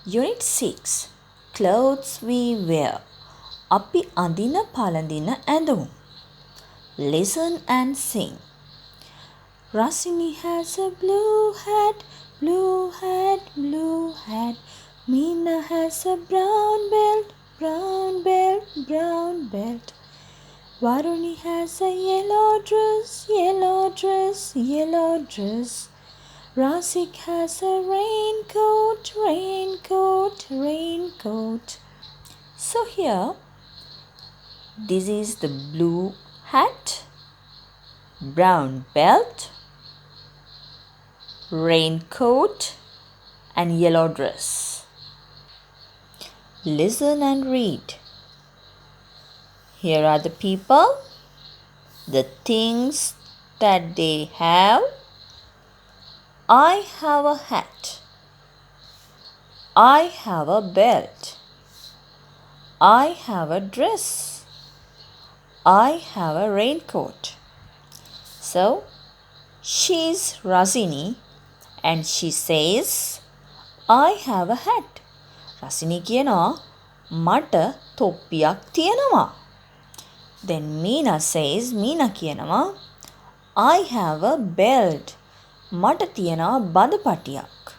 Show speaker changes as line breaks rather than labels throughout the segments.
Unit 6 Clothes we wear. අපි අඳින පළඳින ඇඳුම්. Listen and sing. Rasini has a blue hat, blue hat, blue hat. Meena has a brown belt, brown belt, brown belt. Varuni has a yellow dress, yellow dress, yellow dress. Rasik has a raincoat, raincoat, raincoat. So here, this is the blue hat, brown belt, raincoat and yellow dress. Listen and read. Here are the people, the things that they have. I have a hat. I have a belt. I have a dress. I have a raincoat. So, she's Rasini and she says, I have a hat. Rasini කියනවා මට තොප්පියක් තියෙනවා. Then Meena says, Meena කියනවා I have a belt. මට තියෙනවා බඳ පටියක්.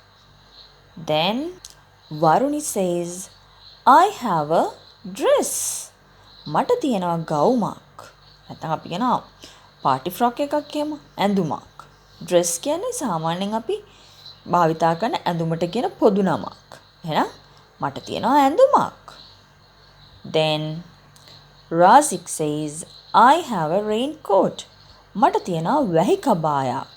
Then Varuni says, I have a dress. මට තියෙනවා ගවුමක්. නැත්නම් අපි කියනවා party frock එකක් එහෙම ඇඳුමක්. dress කියන්නේ සාමාන්‍යයෙන් අපි භාවිතා කරන ඇඳුමට කියන පොදු නමක්. එහෙනම් මට තියෙනවා ඇඳුමක්. Then Razik says, I have a raincoat. මට තියෙනවා වැහි කබායක්.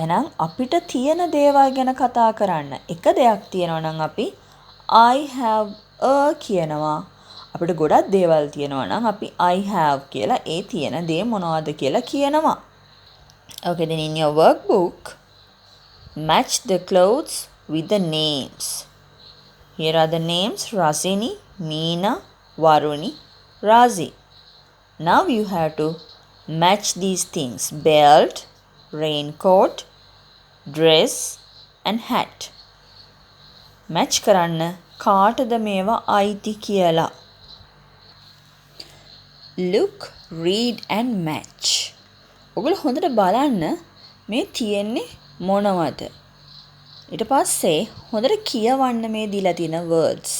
එහෙනම් අපිට තියෙන දේවල් ගැන කතා කරන්න එක දෙයක් තියෙනවා නම් අපි I have a කියනවා. අපිට ගොඩක් දේවල් තියෙනවා නම් අපි I have කියලා ඒ තියෙන දේ මොනවද කියලා කියනවා. Okay, then in your workbook, match the clothes with the names. Here are the names Rasini, Meena, Varuni, Razi. Now you have to match these things: belt, raincoat, dress and hat. match කරන්න කාටද මේවා අයිති කියලා. Look, read and match. ඔගොල්ලෝ හොඳට බලන්න මේ තියෙන්නේ මොනවද? ඊට පස්සේ හොඳට කියවන්න මේ දීලා තියෙන words.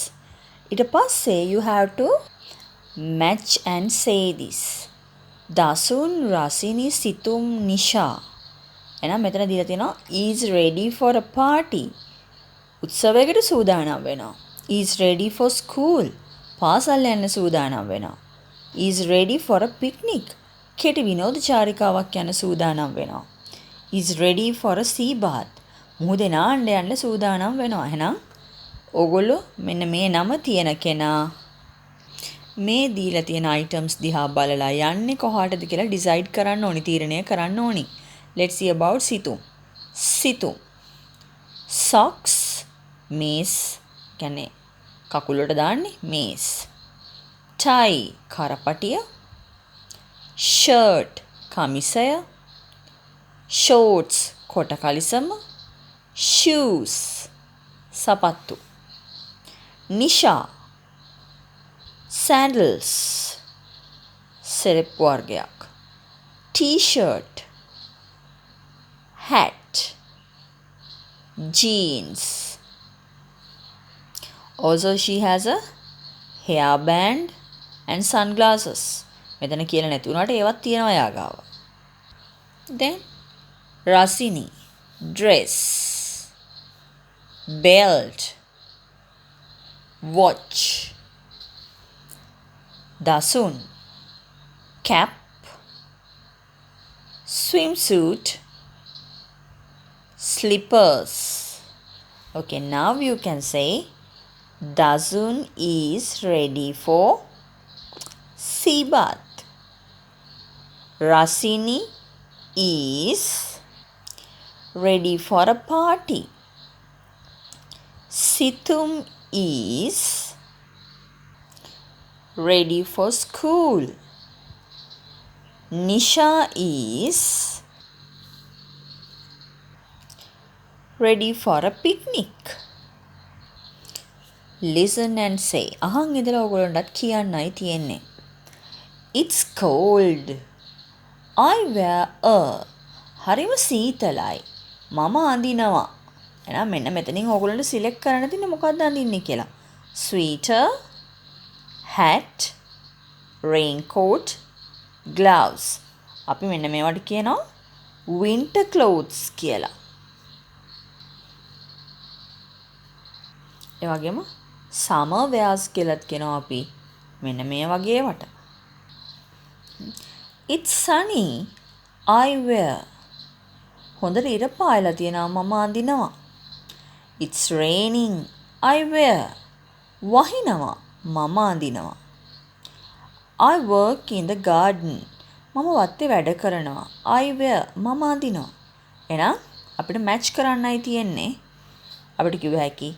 ඊට පස්සේ you have to match and say this. Dasun, Rasini, Situm, Nisha. එහෙනම් මෙතන දීලා තියෙනවා is ready for a party. උත්සවයකට සූදානම් වෙනවා. is ready for school. පාසල් යන්න සූදානම් වෙනවා. is ready for a picnic. කෙටි විනෝද චාරිකාවක් යන්න සූදානම් වෙනවා. is ready for a sea bath. මුහුදේ නාන්න යන්න සූදානම් වෙනවා. එහෙනම් ඕගොල්ලෝ මෙන්න මේ නම තියෙන කෙනා මේ දීලා තියෙන items දිහා බලලා යන්නේ කොහාටද කියලා decide කරන්න ඕනි, තීරණය කරන්න ඕනි. Let's see about Situm. Situm. Socks, mace, කියන්නේ කකුල වලට දාන්නේ mace. Tie, කරපටිය. Shirt, කමිසය. Shorts, කොට කලිසම. Shoes, සපත්තු. Nisha, sandals, සෙරෙප්පු වර්ගයක්. T-shirt, hat, jeans. Also she has a hairband and sunglasses. මෙතන කියලා නැති වුණාට ඒවත් තියෙනවා යා ගාව. Then Rasini, dress, belt, watch. Dasun, cap, swimsuit, slippers. Okay, now you can say Dasun is ready for sea bath. Rasini is ready for a party. Situm is ready for school. Nisha is ready for a picnic. listen and say. අහන් ඉඳලා ඔයගොල්ලන්ටත් කියන්නයි තියෙන්නේ. It's cold. I wear a. හරිම සීතලයි. මම අඳිනවා. එහෙනම් මෙන්න මෙතනින් ඔයගොල්ලන්ට සිලෙක්ට් කරන්න තියෙන්නේ මොකක්ද අඳින්නේ කියලා. Sweater, hat, raincoat, gloves. අපි මෙන්න මේවට කියනවා winter clothes කියලා. ඒ වගේම summer wears කියලාත් කියනවා අපි මෙන්න මේ වගේ ඒවට. It's sunny. I wear. හොඳට ඉර පායලා තියෙනවා මම අඳිනවා. It's raining. I wear. වහිනවා මම අඳිනවා. I work in the garden. මම වත්තේ වැඩ කරනවා. I wear. මම අඳිනවා. එහෙනම් අපිට මැච් කරන්නයි තියෙන්නේ. අපිට කිව්ව හැකි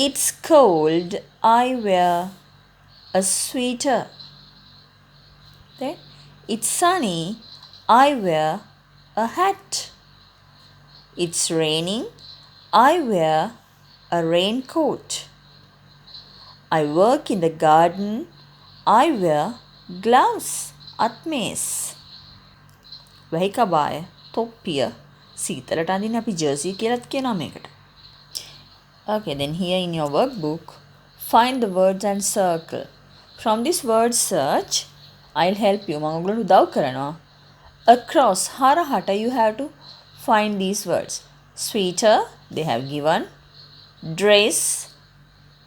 It's cold. I wear a sweater. Then it's sunny. I wear a hat. It's raining. I wear a raincoat. I work in the garden. I wear gloves. අත්මේස්. වැහි කබාය, තොප්පිය, සීතලට අඳින්න අපි ජර්සි කියලාත් කියනවා මේකට. Okay, then here in your workbook, find the words and circle. From this word search, I'll help you. මම ඔයගොල්ලන්ට උදව් කරනවා. Across හරහට you have to find these words. Sweater, they have given. Dress,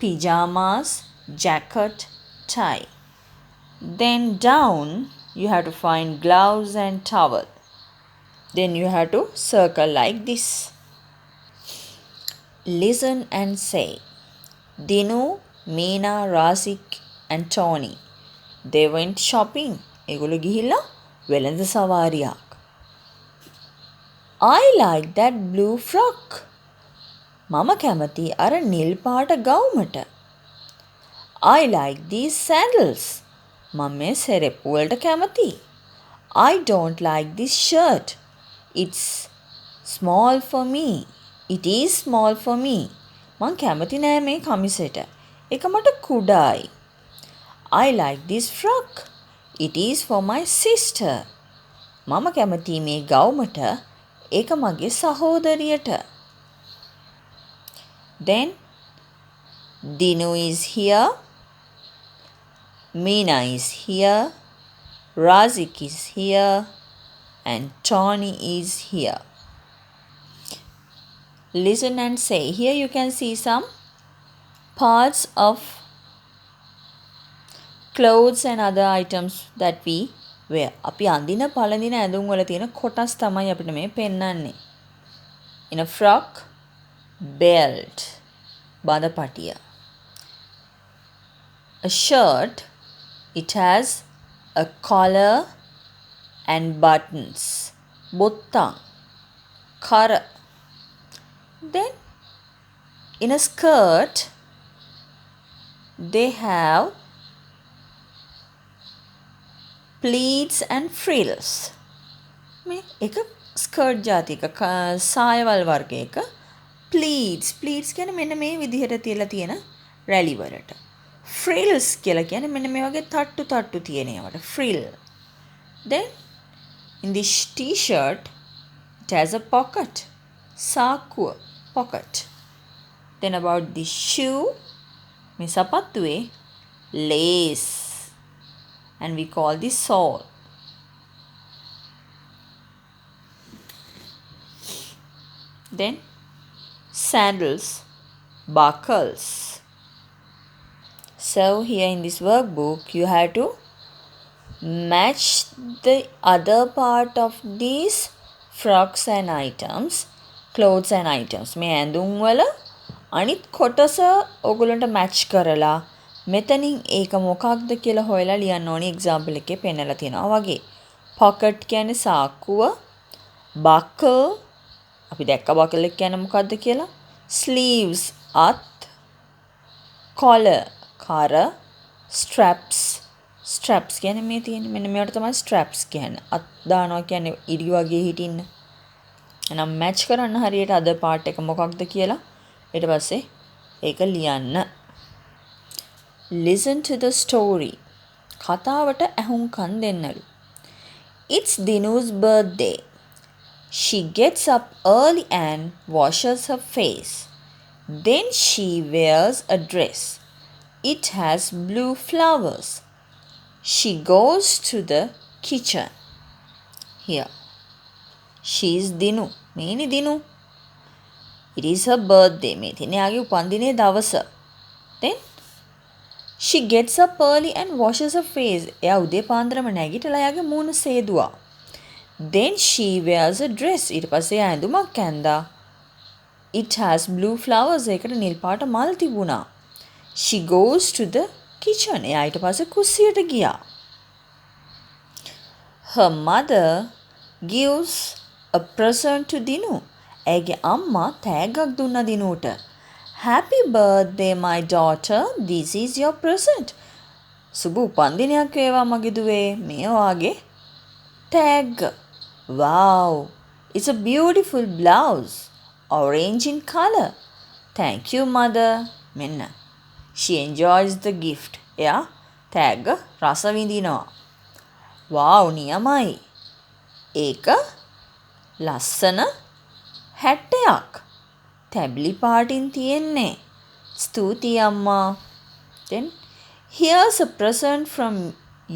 pyjamas, jacket, tie. Then down, you have to find gloves and towel. Then you have to circle like this. Listen and say. Dinu, Meena, Rasik and Tony. They went shopping. ඒගොල්ලෝ ගිහිල්ලා වෙළඳ සවාරියක්. I like that blue frock. මම කැමති අර නිල් පාට ගවුමට. I like these sandals. මම මේ සෙරෙප්පු වලට කැමති. I don't like this shirt. It's small for me. It is small for me. මං කැමති නෑ මේ කමිසෙට. ඒක මට කුඩායි. I like this frock. It is for my sister. මම කැමති මේ ගවුමට. ඒක මගේ සහෝදරියට. Then Dinu is here. Meena is here. Razik is here. And Tony is here. Listen and say. Here you can see some parts of clothes and other items that we wear. අපි අඳින පළඳින ඇඳුම් වල තියෙන කොටස් තමයි අපිට මේ පෙන්වන්නේ. In a frock, belt, බඳපටිය. A shirt, it has a collar and buttons. බොත්තම්, කර. Then in a skirt, they have pleats and frills. මේ එක ස්කර්ට් ජාතික සායවල් වර්ගයක pleats කියන්නේ මෙන්න මේ විදිහට තියලා තියෙන රැලි වලට. frills කියලා කියන්නේ මෙන්න මේ වගේ තට්ටු තියෙන ඒවට frill. Then in this t-shirt, it has a pocket. සාක්කුව pocket. Then about this shoe, මේ සපත්තුවේ lace. And we call this sole. Then sandals, buckles. So here in this workbook you have to match the other part of these frocks and items, clothes and items. මේ ඇඳුම් වල අනිත් කොටස ඔයගොල්ලන්ට match කරලා මෙතනින් ඒක මොකක්ද කියලා හොයලා ලියන්න ඕනි. එක්සැම්පල් එකේ පෙන්නලා තියෙනවා වගේ. pocket කියන්නේ සාක්කුව, buckle අපි දැක්ක buckle එක කියන්නේ මොකක්ද කියලා. sleeves අත්, collar කර, straps කියන්නේ මේ තියෙන්නේ මෙන්න මේවට තමයි straps කියන්නේ. අත් දානවා කියන්නේ ඉරි වගේ හිටින්න. එහෙනම් match කරන්න හරියට අද part එක මොකක්ද කියලා ඊට පස්සේ ඒක ලියන්න. Listen to the story. කතාවට ඇහුම්කන් දෙන්නලු. It's Dinu's birthday. She gets up early and washes her face. Then she wears a dress. It has blue flowers. She goes to the kitchen. Here. She is Dinu. මේනි Dinu. It is her birthday. මේ තියෙන යාගේ උපන්දිනේ දවස. Then she gets up early and washes her face. එයා උදේ පාන්දරම නැගිටලා යාගේ මූණ සේදුවා. Then she wears a dress. ඊට පස්සේ එයා ඇඳුමක් ඇඳා. It has blue flowers. ඒකට නිල් පාට මල් තිබුණා. She goes to the kitchen. එයා ඊට පස්සේ කුස්සියට ගියා. Her mother gives a present to Dinu. ඇගේ අම්මා තෑග්ගක් දුන්නා දිනුට. Happy birthday my daughter. This is your present. සුබ උපන්දිනයක් වේවා මගේ දුවේ. මේ ඔයාගේ tag. Wow. It's a beautiful blouse. Orange in color. Thank you mother. මෙන්න. She enjoys the gift. එයා tag රස විඳිනවා. Wow නියමයි. ඒක ලස්සන හැට්ටයක්. තැබ්ලි පාටින් තියෙන්නේ. ස්තුතියි අම්මා. Then here's a present from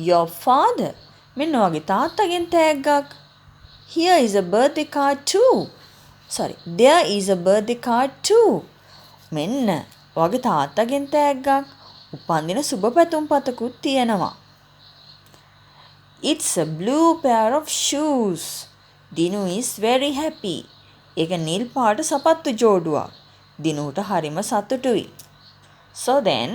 your father. මෙන්න ඔයාගේ තාත්තගෙන් තෑග්ගක්. Here is a birthday card too. Sorry, there is a birthday card too. මෙන්න ඔයාගේ තාත්තගෙන් තෑග්ගක්. උපන්දින සුබ පැතුම් පතකුත් තියෙනවා. It's a blue pair of shoes. Dinu is very happy. ඒක නිල් පාට සපත්තු ජෝඩුවක්. දිනුට හරිම සතුටුයි. So then,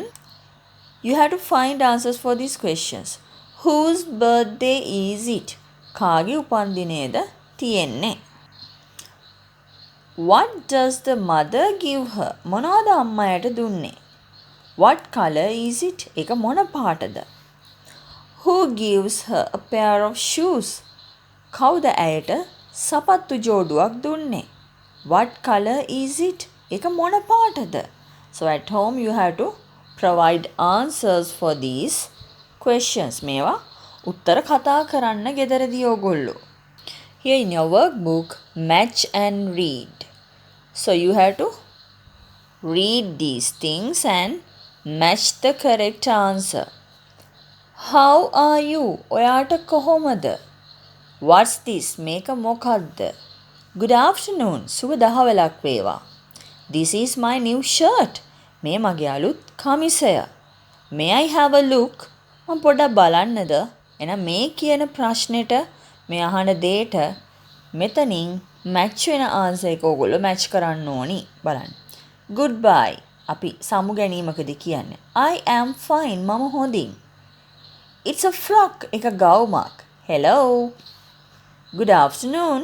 you have to find answers for these questions. Whose birthday is it? කාගේ උපන්දිනේද තියෙන්නේ? What does the mother give her? මොනවද අම්මයට දුන්නේ? What color is it? ඒක මොන පාටද? Who gives her a pair of shoes? කවුද ඇයට සපත්තු ජෝඩුවක් දුන්නේ? What color is it? ඒක මොන පාටද? So at home you have to provide answers for these questions. මේවා උත්තර කතා කරන්න ගෙදරදී ඕගොල්ලෝ. Here in your workbook, match and read. So you have to read these things and match the correct answer. How are you? ඔයාට කොහොමද? What's this? මේක මොකක්ද? Good afternoon. සුබ දහවලක් වේවා. This is my new shirt. මේ මගේ අලුත් කමිසය. May I have a look? මම පොඩ්ඩක් බලන්නද? එහෙනම් මේ කියන ප්‍රශ්නෙට මේ අහන දෙයට මෙතනින් මැච් වෙන ආන්සර් එක ඕගොල්ලෝ මැච් කරන්න ඕනි. බලන්න. Goodbye. අපි සමු ගැනීමකදී කියන්නේ I am fine. මම හොඳින්. It's a frock. එක ගවුමක්. Hello. Good afternoon.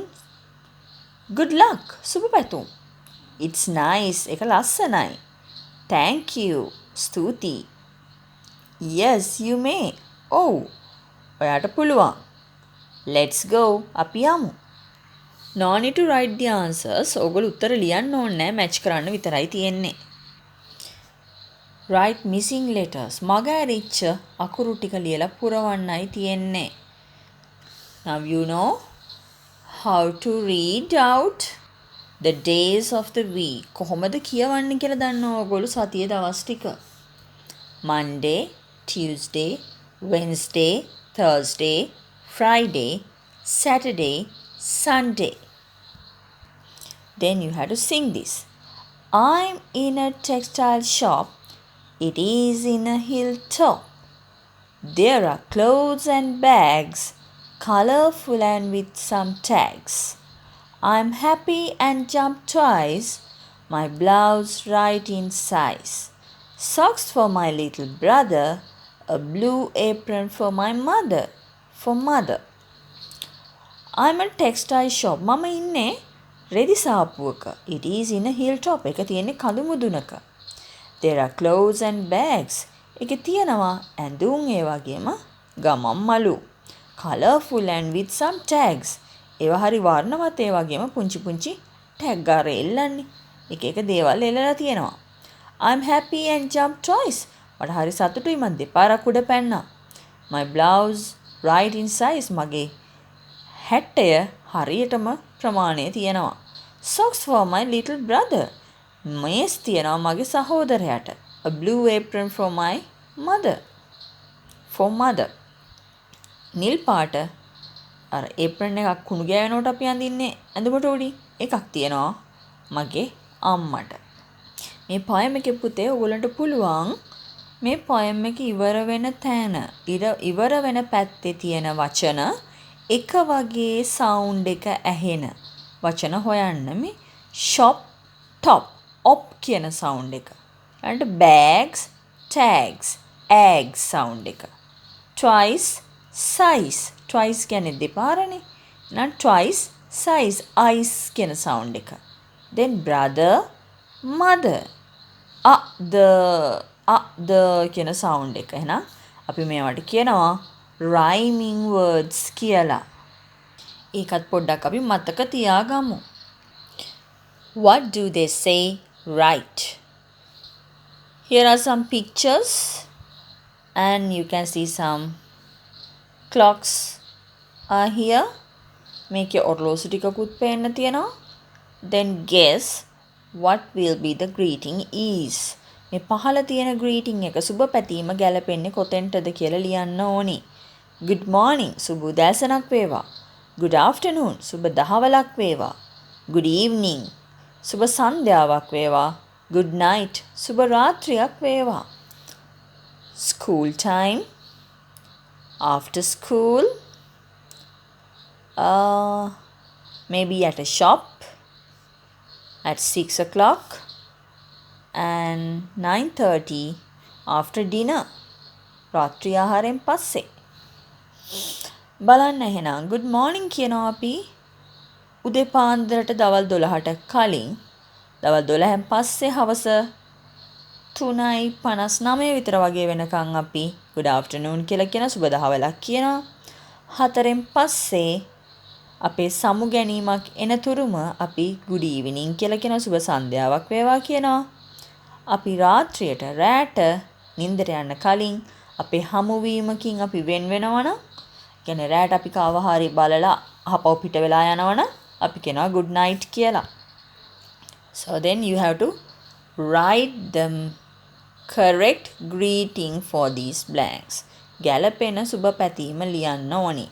Good luck. සුබ පැතුම්. It's nice. එක ලස්සනයි. Thank you. ස්තුතියි. Yes, you may. ඔව්. ඔයාට පුළුවන්. Let's go. අපි යමු. No need to write the answers. ඔයගොල්ලෝ උත්තර ලියන්න ඕනේ නැහැ. මැච් කරන්න විතරයි තියෙන්නේ. Write missing letters. මග ඇරිච්ච අකුරු ටික ලියලා පුරවන්නයි තියෙන්නේ. Now you know how to read out the days of the week. කොහොමද කියවන්නේ කියලා දන්නවා ඔයගොල්ලෝ සතියේ දවස් ටික. Monday, Tuesday, Wednesday, Thursday, Friday, Saturday, Sunday. Then you have to sing this. I'm in a textile shop. It is in a hilltop. There are clothes and bags, colorful and with some tags. I'm happy and jump twice, my blouse right in size. Socks for my little brother, a blue apron for my mother. For mother. I'm a textile shop. මම ඉන්නේ රෙදි සාප්පුවක. It is in a hilltop. එක තියෙන්නේ කඳු මුදුනක. There are clothes and bags. එකේ තියෙනවා ඇඳුම් ඒ වගේම ගමන් මලු. Colorful and with some tags. ඒවා හරි වර්ණවත් ඒ වගේම පුංචි පුංචි ටැග් අර එල්ලන්නේ. එක එක දේවල් එල්ලලා තියෙනවා. I'm happy and jump twice. මට හරි සතුටුයි මම දෙපාරක් උඩ පැන්නා. My blouse right in size. මගේ හැට්ටය හරියටම ප්‍රමාණය තියෙනවා. Socks for my little brother. මේස් තියෙනවා මගේ සහෝදරයාට. A blue apron for my mother. For mother. නිල් පාට අර apron එකක් කුණු ගෑවෙනකොට අපි අඳින්නේ ඇඳුමට උඩින් එකක් තියෙනවා මගේ අම්මට. මේ poem එකේ පුතේ ඔයගලන්ට පුළුවන් මේ poem එක ඉවර වෙන තැන ඉවර වෙන පැත්තේ තියෙන වචන එක වගේ sound එක ඇහෙන වචන හොයන්න මේ shop top op කියන sound එක. ඊළඟට bags tags eggs sound එක. twice size twice කියන්නේ දෙපාරනේ. එහෙනම් twice size ice කියන sound එක. then brother mother the කියන sound එක. එහෙනම් අපි මේවට කියනවා rhyming words කියලා. ඒකත් පොඩ්ඩක් අපි මතක තියාගමු. What do they say? Right. Here are some pictures and you can see some clocks are here. මේකේ ඔරලෝසු ටිකකුත් පේන්න තියෙනවා. Then guess what will be the greeting is. මේ පහළ තියෙන greeting එක සුබ පැතීම ගැලපෙන්නේ කොතෙන්ටද කියලා ලියන්න ඕනි. Good morning සුබ උදෑසනක් වේවා. Good afternoon සුබ දහවලක් වේවා. Good evening සුබ සන්ධ්‍යාවක් වේවා. Good night සුබ රාත්‍රියක් වේවා. School time after school maybe at a shop at 6 o'clock and 9:30 after dinner රාත්‍රී ආහාරයෙන් පස්සේ. බලන්න එහෙනම් good morning කියනවා අපි උදේ පාන්දරට දවල් 12ට කලින් දවල් 12න් පස්සේ හවස 3:59 විතර වගේ වෙනකන් අපි good afternoon කියලා කියන සුබ දහවලක් කියනවා. 4න් පස්සේ අපේ සමු ගැනීමක් එනතුරුම අපි good evening කියලා කියන සුබ සන්ධ්‍යාවක් වේවා කියනවා. අපි රාත්‍රියට රැට නිින්දට යන්න කලින් අපේ හමුවීමකින් අපි වෙන් වෙනවනම් කියන්නේ රැට අපි කාව හරි බලලා අහපව පිට වෙලා යනවනම් අපි කියනවා good night කියලා. So then you have to write the correct greeting for these blanks. ගැලපෙන සුබ පැතීම ලියන්න ඕනි.